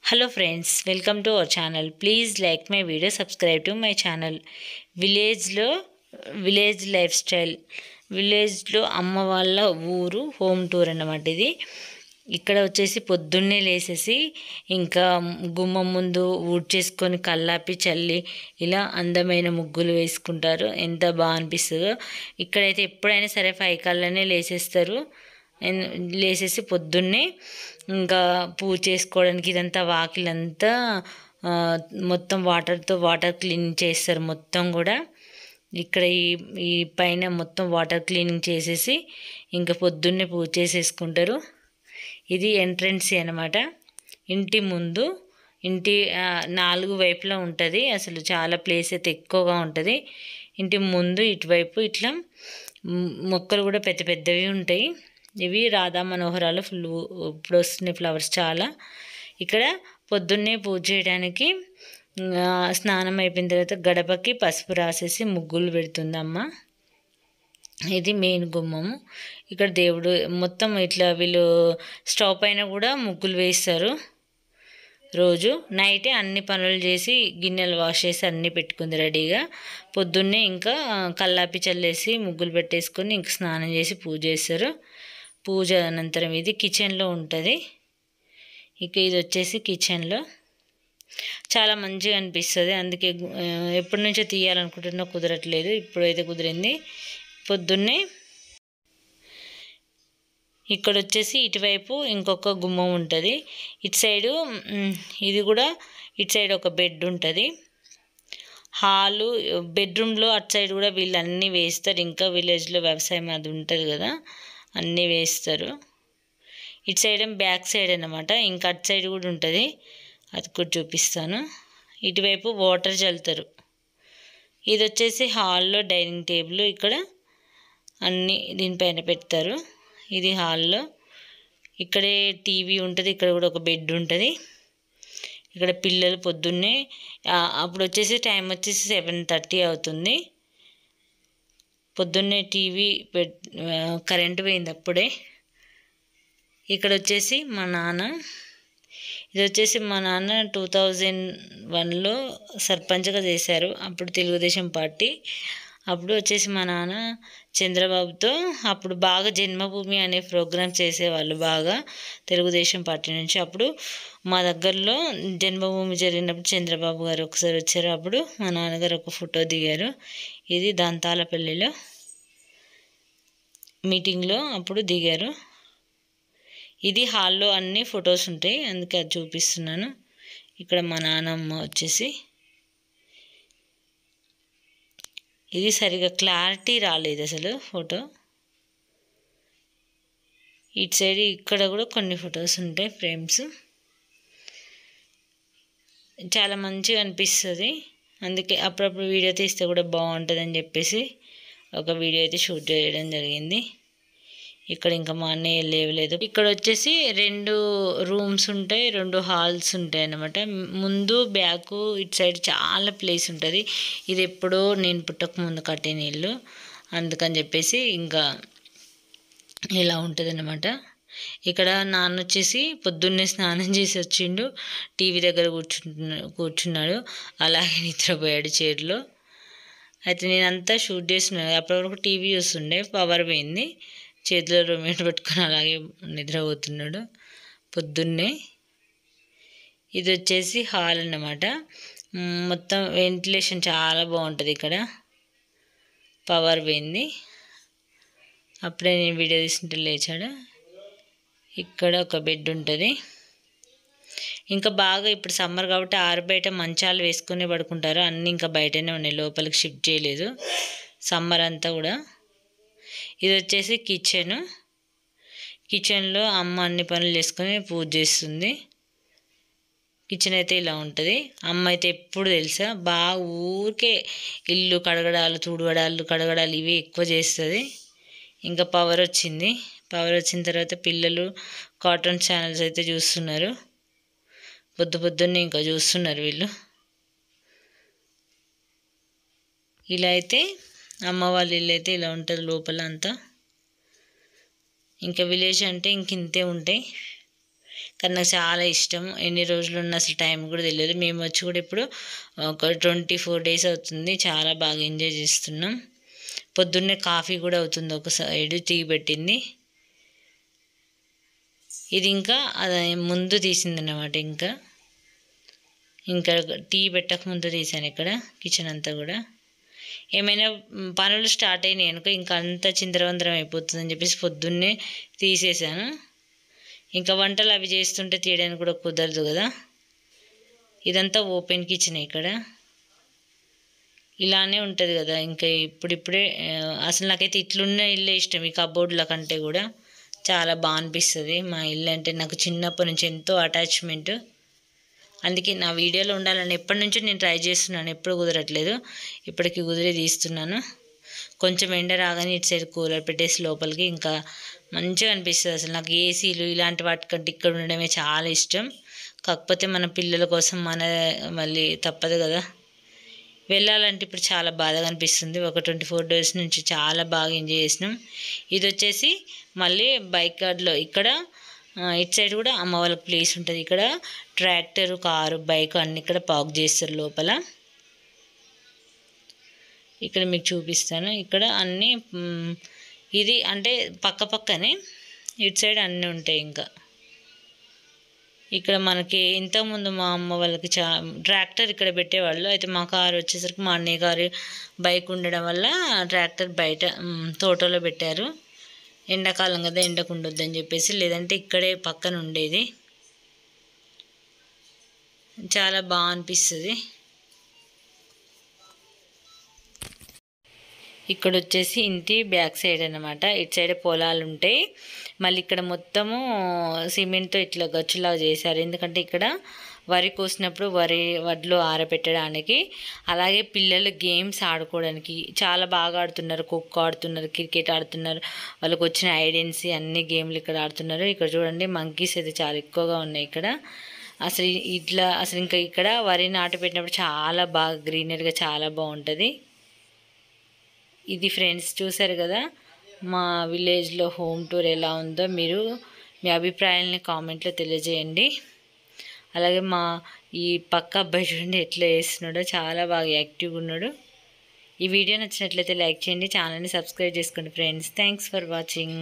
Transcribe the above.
Hello friends, welcome to our channel. Please like my video, subscribe to my channel. Village life style. విలేజ్లో అమ్మ వాళ్ళ ఊరు home tour అన్నమాట ఇది. ఇక్కడ వచ్చేసి పొద్దున్నే లేసేసి ఇంకా గుమ్మం ముందు ఊడ్చేసుకొని కల్లాపి చల్లి ఇలా అందమైన ముగ్గులు వేసుకుంటారు. ఎంత బాగా అనిపిస్తుందో. ఇక్కడైతే ఎప్పుడైనా సరే 5 కల్లానే లేసేస్తారు. లేసేసి పొద్దున్నే ఇంకా పూజ చేసుకోవడానికి ఇదంతా వాకిలంతా మొత్తం వాటర్ క్లీన్ చేస్తారు మొత్తం కూడా. ఇక్కడ ఈ పైన మొత్తం వాటర్ క్లీనింగ్ చేసేసి ఇంకా పొద్దున్నే పూజ చేసేసుకుంటారు. ఇది ఎంట్రన్స్ అనమాట. ఇంటి ముందు ఇంటి 4 వైపులా ఉంటుంది. అసలు చాలా ప్లేస్ అయితే ఎక్కువగా ఉంటుంది. ఇంటి ముందు ఇటువైపు ఇట్లా మొక్కలు కూడా పెద్ద పెద్దవి ఉంటాయి. ఇవి రాధా మనోహరాలు ఇప్పుడు వస్తున్నాయి ఫ్లవర్స్ చాలా. ఇక్కడ పొద్దున్నే పూజ చేయడానికి స్నానం అయిపోయిన తర్వాత గడపకి పసుపు రాసేసి ముగ్గులు పెడుతుంది అమ్మ. ఇది మెయిన్ గుమ్మము. ఇక్కడ దేవుడు మొత్తం ఇట్లా వీళ్ళు స్టవ్ పైన కూడా ముగ్గులు వేస్తారు. రోజు నైటే అన్ని పనులు చేసి గిన్నెలు వాష్ చేసి అన్నీ పెట్టుకుంది రెడీగా. పొద్దున్నే ఇంకా కల్లాపి చల్లేసి ముగ్గులు పెట్టేసుకొని ఇంక స్నానం చేసి పూజ చేస్తారు. పూజ అనంతరం ఇది కిచెన్లో ఉంటుంది. ఇక ఇది వచ్చేసి కిచెన్లో చాలా మంచిగా అనిపిస్తుంది. అందుకే ఎప్పటి నుంచో తీయాలనుకుంటున్నా కుదరట్లేదు. ఇప్పుడైతే కుదిరింది. పొద్దున్నే ఇక్కడ వచ్చేసి ఇటువైపు ఇంకొక గుమ్మం ఉంటుంది. ఇటు సైడు ఇది కూడా ఇటు సైడ్ ఒక బెడ్ ఉంటుంది. హాలు బెడ్రూమ్లో అటు సైడ్ కూడా వీళ్ళు అన్నీ వేస్తారు. ఇంకా విలేజ్లో వ్యవసాయం అది ఉంటుంది కదా, అన్నీ వేస్తారు. ఇటు సైడ్ బ్యాక్ సైడ్ అన్నమాట. ఇంకా అటు సైడ్ కూడా ఉంటుంది, అది కూడా చూపిస్తాను. ఇటువైపు వాటర్ చల్లుతారు. ఇది వచ్చేసి హాల్లో డైనింగ్ టేబుల్. ఇక్కడ అన్నీ దీనిపైన పెడతారు. ఇది హాల్లో. ఇక్కడే టీవీ ఉంటుంది. ఇక్కడ కూడా ఒక బెడ్ ఉంటుంది. ఇక్కడ పిల్లలు పొద్దున్నే అప్పుడు వచ్చేసి టైం వచ్చేసి 7:30 అవుతుంది. పొద్దున్నే టీవీ కరెంటు పోయింది అప్పుడే. ఇక్కడ వచ్చేసి మా నాన్న. ఇది వచ్చేసి మా నాన్న 2001లో సర్పంచ్గా చేశారు. అప్పుడు తెలుగుదేశం పార్టీ. అప్పుడు వచ్చేసి మా నాన్న చంద్రబాబుతో అప్పుడు బాగా జన్మభూమి అనే ప్రోగ్రాం చేసేవాళ్ళు బాగా తెలుగుదేశం పార్టీ నుంచి. అప్పుడు మా దగ్గరలో జన్మభూమి జరిగినప్పుడు చంద్రబాబు గారు ఒకసారి వచ్చారు. అప్పుడు మా నాన్నగారు ఒక ఫోటో దిగారు. ఇది దంతాలపల్లిలో మీటింగ్లో అప్పుడు దిగారు. ఇది హాల్లో అన్ని ఫొటోస్ ఉంటాయి, అందుకే అది చూపిస్తున్నాను. ఇక్కడ మా నాన్నమ్మ వచ్చేసి ఇది సరిగా క్లారిటీ రాలేదు అసలు ఫోటో. ఇటు సైడ్ ఇక్కడ కూడా కొన్ని ఫొటోస్ ఉంటాయి ఫ్రేమ్స్. చాలా మంచిగా అనిపిస్తుంది. అందుకే అప్పుడప్పుడు వీడియో తీస్తే కూడా బాగుంటుందని చెప్పేసి ఒక వీడియో అయితే షూట్ చేయడం జరిగింది. ఇక్కడ ఇంకా మా అన్నయ్య లేవలేదు. ఇక్కడ వచ్చేసి 2 రూమ్స్ ఉంటాయి, 2 హాల్స్ ఉంటాయి అన్నమాట. ముందు బ్యాక్ ఇటు సైడ్ చాలా ప్లేస్ ఉంటుంది. ఇది ఎప్పుడో నేను పుట్టక ముందు కట్టిన ఇల్లు, అందుకని చెప్పేసి ఇంకా ఇలా ఉంటుంది అన్నమాట. ఇక్కడ నాన్న వచ్చేసి పొద్దున్నే స్నానం చేసి వచ్చిండు, టీవీ దగ్గర కూర్చున్నాడు, అలాగే నిద్రపోయాడు చైర్లో. అయితే నేనంతా షూట్ చేస్తున్నాను. అప్పటి వరకు టీవీ చూస్తుండే, పవర్ పోయింది. చేతిలో రిమోట్ పెట్టుకొని అలాగే నిద్రపోతున్నాడు పొద్దున్నే. ఇది వచ్చేసి హాల్ అన్నమాట. మొత్తం వెంటిలేషన్ చాలా బాగుంటుంది. ఇక్కడ పవర్ పోయింది, అప్పుడే నేను వీడియో తీసుకుంటే లేచాడు. ఇక్కడ ఒక బెడ్ ఉంటుంది. ఇంకా బాగా ఇప్పుడు సమ్మర్ కాబట్టి ఆరుబయట మంచాలు వేసుకొని పడుకుంటారు. అన్నీ ఇంకా బయటనే ఉన్నాయి, లోపలికి షిఫ్ట్ చేయలేదు సమ్మర్ అంతా కూడా. ఇది వచ్చేసి కిచెన్లో అమ్మ అన్ని పనులు చేసుకొని పూజ చేస్తుంది. కిచెన్ అయితే ఇలా ఉంటుంది. అమ్మ అయితే ఎప్పుడు తెలుసా బాగా ఊరికే ఇల్లు కడగడాలు, కడగడాలు ఇవి ఎక్కువ చేస్తుంది. ఇంకా పవర్ వచ్చింది. పవర్ వచ్చిన తర్వాత పిల్లలు కార్టూన్ ఛానల్స్ అయితే చూస్తున్నారు. పొద్దున్నే ఇంకా చూస్తున్నారు వీళ్ళు. ఇలా అయితే అమ్మ వాళ్ళ ఇల్లు అయితే ఇలా ఉంటుంది లోపల అంతా. ఇంకా విలేజ్ అంటే ఇంతే ఉంటాయి. కానీ నాకు చాలా ఇష్టం. ఎన్ని రోజులు ఉన్న అసలు టైం కూడా తెలియదు. మేము వచ్చి కూడా ఇప్పుడు ఒక 24 డేస్ అవుతుంది. చాలా బాగా ఎంజాయ్ చేస్తున్నాం. పొద్దున్నే కాఫీ కూడా అవుతుంది, ఒక సైడ్ టీ పెట్టింది. ఇది ఇంకా అది ముందు తీసింది అన్నమాట. ఇంకా టీ పెట్టక ముందు తీసాను ఇక్కడ కిచెన్ అంతా కూడా. ఏమైనా పనులు స్టార్ట్ అయినాయి అనుకో ఇంకా అంతా చిందరవందరం అయిపోతుందని చెప్పేసి పొద్దున్నే తీసేసాను. ఇంకా వంటలు అవి చేస్తుంటే తీయడానికి కూడా కుదరదు కదా. ఇదంతా ఓపెన్ కిచెన్. ఇక్కడ ఇలానే ఉంటుంది కదా. ఇంకా ఇప్పుడిప్పుడే అసలు నాకైతే ఇట్లున్న ఇల్లే ఇష్టం, ఈ కబోర్డ్ల కంటే కూడా చాలా బాగా అనిపిస్తుంది. మా ఇల్లు అంటే నాకు చిన్నప్పటి నుంచి ఎంతో అటాచ్మెంట్. అందుకే నా వీడియోలో ఉండాలని ఎప్పటి నుంచో నేను ట్రై చేస్తున్నాను, ఎప్పుడు కుదరట్లేదు. ఇప్పటికి కుదిరి తీస్తున్నాను. కొంచెం ఎండ రాగానే ఇటు సైడ్ కూలర్ పెట్టేసి లోపలికి ఇంకా మంచిగా అనిపిస్తుంది. అసలు నాకు ఏసీలు ఇలాంటి వాటికంటే ఇక్కడ ఉండడమే చాలా ఇష్టం. కాకపోతే మన పిల్లల కోసం మళ్ళీ తప్పదు కదా. వెళ్ళాలంటే ఇప్పుడు చాలా బాధగా అనిపిస్తుంది. ఒక 24 డేస్ నుంచి చాలా బాగా ఎంజాయ్ చేసినాం. ఇది వచ్చేసి మళ్ళీ బైక్ గార్డ్లో ఇక్కడ ఇటు సైడ్ కూడా అమ్మ వాళ్ళకి ప్లేస్ ఉంటుంది. ఇక్కడ ట్రాక్టర్, కారు, బైక్ అన్నీ ఇక్కడ పార్క్ చేస్తారు లోపల. ఇక్కడ మీకు చూపిస్తాను. ఇక్కడ అన్నీ ఇది అంటే పక్కనే ఇటు సైడ్ అన్నీ ఉంటాయి. ఇంకా ఇక్కడ మనకి ఇంతకుముందు మా అమ్మ వాళ్ళకి ట్రాక్టర్ ఇక్కడ పెట్టేవాళ్ళు. అయితే మా కారు వచ్చేసరికి మా అన్నయ్య గారు బైక్ ఉండడం వల్ల ట్రాక్టర్ బయట తోటలో పెట్టారు. ఎండాకాలం కదా, ఎండకు ఉండొద్దని చెప్పేసి, లేదంటే ఇక్కడే పక్కన ఉండేది. చాలా బాగా అనిపిస్తుంది. ఇక్కడ వచ్చేసి ఇంటి బ్యాక్ సైడ్ అన్నమాట. ఇటు సైడ్ పొలాలు ఉంటాయి. మళ్ళీ ఇక్కడ మొత్తము సిమెంట్తో ఇట్లా గచ్చులాగా చేశారు. ఎందుకంటే ఇక్కడ వరి కోసినప్పుడు వడ్లు ఆరబెట్టడానికి, అలాగే పిల్లలు గేమ్స్ ఆడుకోవడానికి చాలా బాగా ఆడుతున్నారు. ఖోఖో ఆడుతున్నారు, క్రికెట్ ఆడుతున్నారు, వాళ్ళకి వచ్చిన ఐడెన్సీ అన్ని గేమ్లు ఇక్కడ ఆడుతున్నారు. ఇక్కడ చూడండి మంకీస్ అయితే చాలా ఎక్కువగా ఉన్నాయి ఇక్కడ. అసలు ఇంకా ఇక్కడ వరి నాటు పెట్టినప్పుడు చాలా బాగా గ్రీనరీగా చాలా బాగుంటుంది. ఇది ఫ్రెండ్స్ చూసారు కదా, మా విలేజ్లో హోమ్ టూర్ ఎలా ఉందో మీరు మీ అభిప్రాయాలని కామెంట్లో తెలియజేయండి. అలాగే ఈ పక్క అబ్బాయి చూడండి ఎట్లా వేస్తున్నాడో, చాలా బాగా యాక్టివ్గా ఉన్నాడు. ఈ వీడియో నచ్చినట్లయితే లైక్ చేయండి, ఛానల్ని సబ్స్క్రైబ్ చేసుకోండి ఫ్రెండ్స్. Thanks for watching.